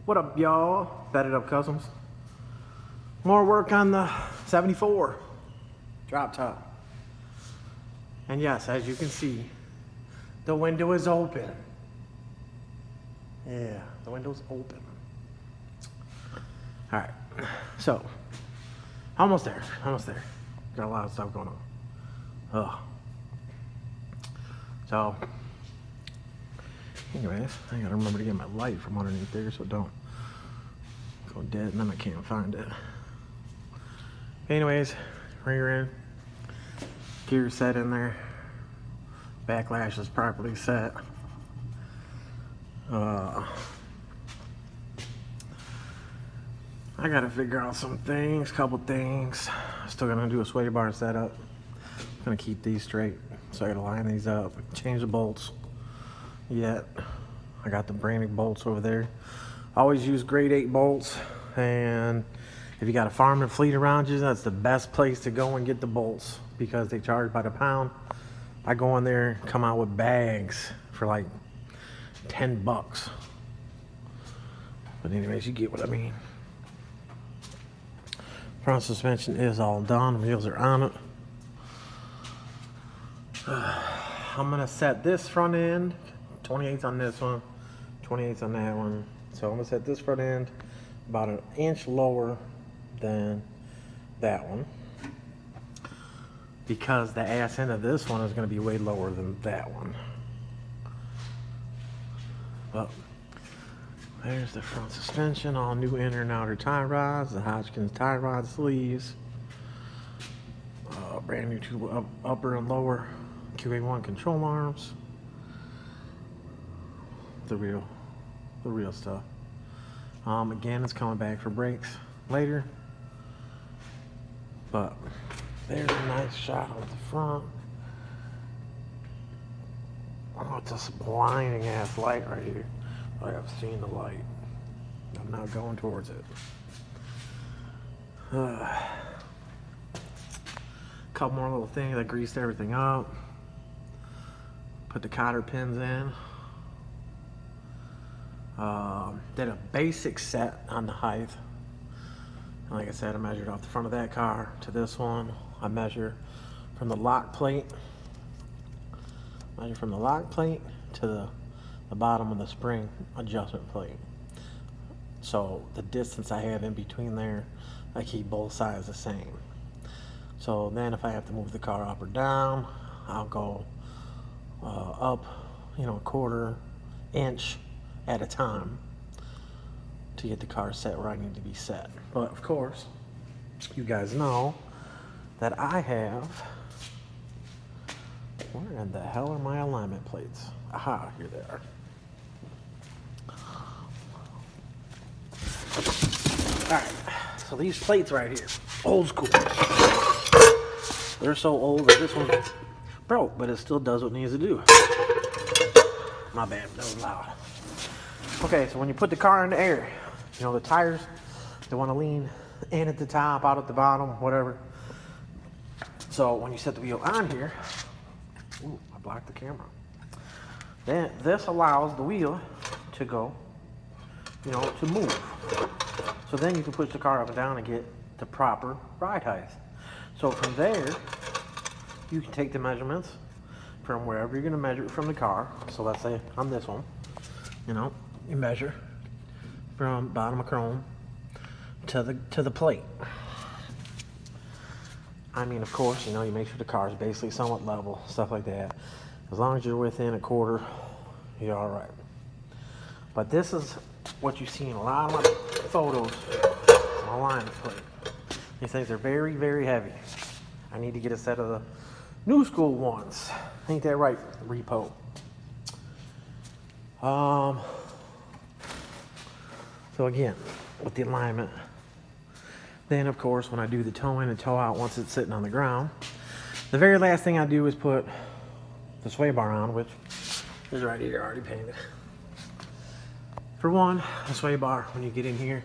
What up, y'all? Bedded Up Customs. More work on the 74 drop top. And yes, as you can see, the window is open. Yeah, the window's open. All right, so almost there. Got a lot of stuff going on. Ugh. So, anyways, I gotta remember to get my light from underneath there so it don't go dead and then I can't find it. Anyways, rear end, gear set in there, backlash is properly set. I gotta figure out some things, couple things. Still gonna do a sway bar setup. Gonna keep these straight, so I gotta line these up, change the bolts. Yet I got the branding bolts over there. Always use grade 8 bolts, and if you got a farm and fleet around you, that's the best place to go and get the bolts because they charge by the pound. I go in there, come out with bags for like 10 bucks. But anyways, you get what I mean. Front suspension is all done, wheels are on it. I'm gonna set this front end, 28s on this one, 28s on that one. So I'm gonna set this front end about an inch lower than that one, because the ass end of this one is gonna be way lower than that one. But there's the front suspension, all new inner and outer tie rods, the Hodgkins tie rod sleeves, brand new two upper and lower QA1 control arms. The real stuff. Again, it's coming back for brakes later. But there's a nice shot of the front. Oh, it's a blinding ass light right here. I have seen the light. I'm not going towards it. Couple more little things. I greased everything up. Put the cotter pins in. Did a basic set on the height. Like I said, I measured off the front of that car to this one. I measure from the lock plate. Measure from the lock plate to the bottom of the spring adjustment plate. So the distance I have in between there, I keep both sides the same. So then if I have to move the car up or down, I'll go up, a quarter inch at a time to get the car set where I need to be set. But of course, you guys know that I have, where in the hell are my alignment plates? Aha, here they are. Alright, so these plates right here, old school. They're so old that this one broke, but it still does what it needs to do. My bad, that was loud. Okay, so when you put the car in the air, the tires, they want to lean in at the top, out at the bottom, whatever. So when you set the wheel on here, ooh, I blocked the camera. Then this allows the wheel to go, to move. So then you can push the car up and down and get the proper ride height. So from there, you can take the measurements from wherever you're going to measure it from the car. So let's say on this one, you measure from bottom of chrome to the plate. I mean, of course, you make sure the car is basically somewhat level, stuff like that. As long as you're within a quarter, you're all right. But this is what you see in a lot of my photos, alignment plate. These things are very, very heavy. I need to get a set of the new school ones. Ain't that right, Repo? So again, with the alignment, then of course when I do the toe in and toe out once it's sitting on the ground, the very last thing I do is put the sway bar on, which is right here, already painted. For one, the sway bar, when you get in here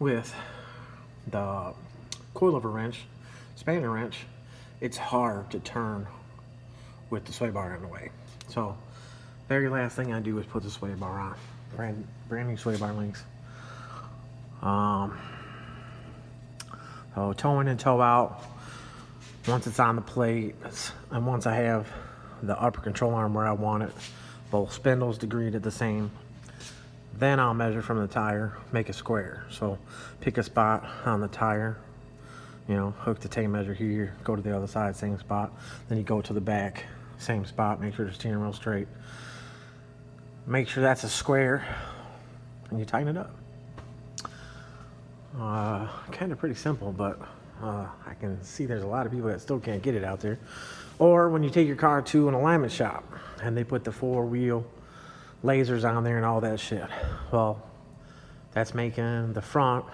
with the coilover wrench, spanner wrench, it's hard to turn with the sway bar in the way. So very last thing I do is put the sway bar on. brand new sway bar links. So toe in and toe out. Once it's on the plate, and once I have the upper control arm where I want it, both spindles degreed at the same, then I'll measure from the tire, make a square. So pick a spot on the tire, you know, hook the tape measure here, go to the other side, same spot. Then you go to the back, same spot, make sure the steering wheel's straight. Make sure that's a square, and you tighten it up. Kind of pretty simple, but I can see there's a lot of people that still can't get it out there. Or when you take your car to an alignment shop and they put the 4-wheel lasers on there and all that shit. Well, that's making the front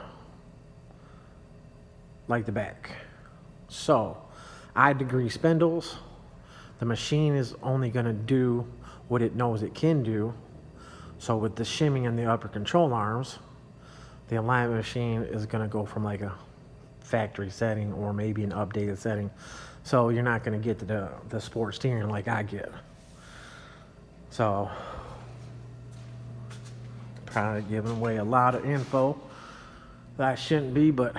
like the back. So I degree spindles. The machine is only going to do what it knows it can do. So with the shimming and the upper control arms, the alignment machine is going to go from like a factory setting or maybe an updated setting. So you're not going to get the sport steering like I get. So probably giving away a lot of info that I shouldn't be, but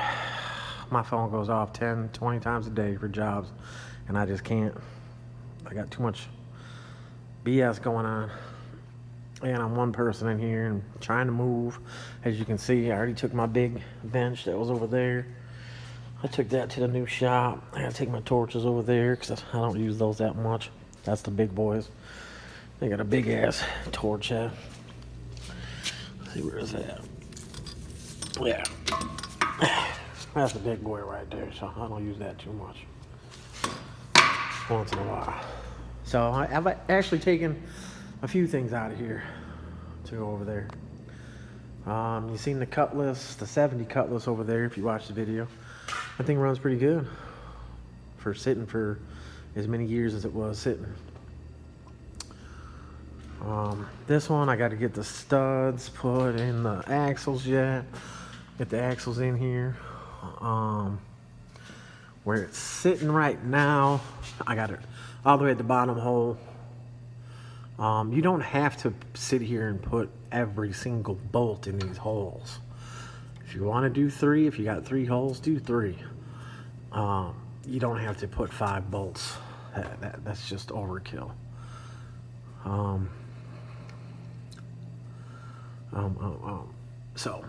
my phone goes off 10, 20 times a day for jobs, and I just can't. I got too much BS going on, and I'm one person in here and trying to move. As you can see, I already took my big bench that was over there. I took that to the new shop. I gotta take my torches over there because I don't use those that much. That's the big boys. They got a big ass torch head. Let's see, where is that? Yeah. That's a big boy right there, so I don't use that too much. Once in a while. So I've actually taken a few things out of here to go over there. You seen the Cutlass, the 70 Cutlass over there if you watch the video. That thing runs pretty good for sitting for as many years as it was sitting. This one I got to get the studs put in the axles yet. Get the axles in here. Where it's sitting right now, I got it all the way at the bottom hole. You don't have to sit here and put every single bolt in these holes. If you want to do 3, if you got 3 holes, do 3. You don't have to put 5 bolts. That's just overkill. So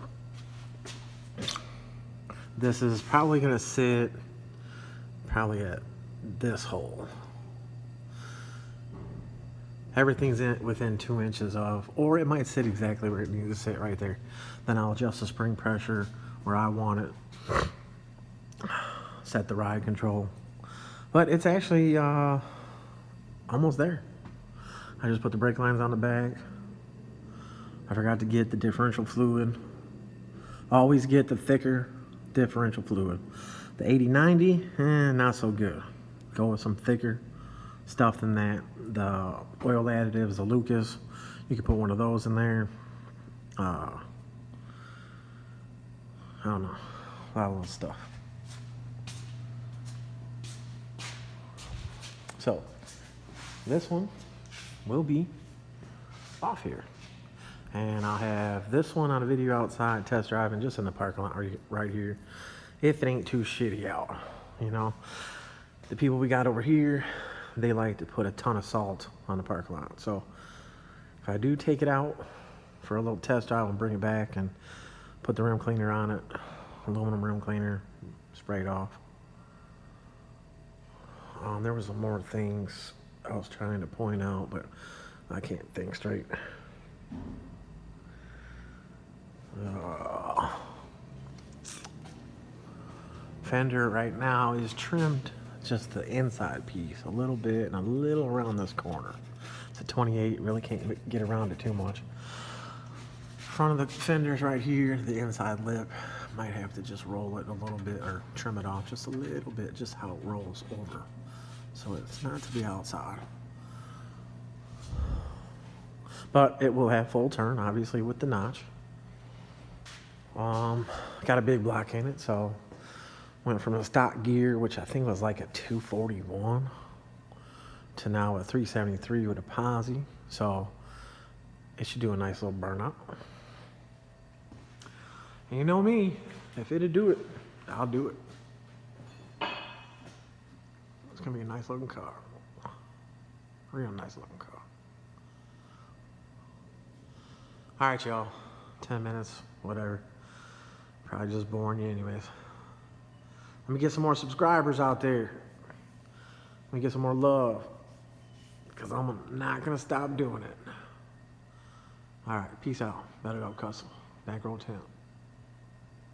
this is probably gonna sit probably at this hole. Everything's within 2 inches of, or it might sit exactly where it needs to sit right there. Then I'll adjust the spring pressure where I want it. Set the ride control. But it's actually almost there. I just put the brake lines on the back. I forgot to get the differential fluid. Always get the thicker differential fluid. The 80-90, not so good. Go with some thicker stuff than that. The oil additives, the Lucas, you can put one of those in there. I don't know, a lot of little stuff. So this one will be off here, and I'll have this one on a video outside test driving just in the parking lot right here, if it ain't too shitty out. You know, the people we got over here, they like to put a ton of salt on the parking lot. So if I do take it out for a little test drive and bring it back and put the rim cleaner on it, aluminum rim cleaner, spray it off. There was some more things I was trying to point out, but I can't think straight. Fender right now is trimmed just the inside piece a little bit and a little around this corner. It's a 28, really can't get around it too much. Front of the fender's right here, the inside lip, might have to just roll it a little bit or trim it off just a little bit, just how it rolls over. So it's not to the outside. But it will have full turn, obviously, with the notch. Got a big block in it, so went from a stock gear, which I think was like a 241, to now a 373 with a posi. So it should do a nice little burnout. And you know me, if it'll do it, I'll do it. It's gonna be a nice looking car. Real nice looking car. All right, y'all. 10 minutes, whatever. Probably just boring you anyways. Let me get some more subscribers out there. Let me get some more love. Because I'm not going to stop doing it. All right, peace out. Better Go Custom. Bankroll TIM.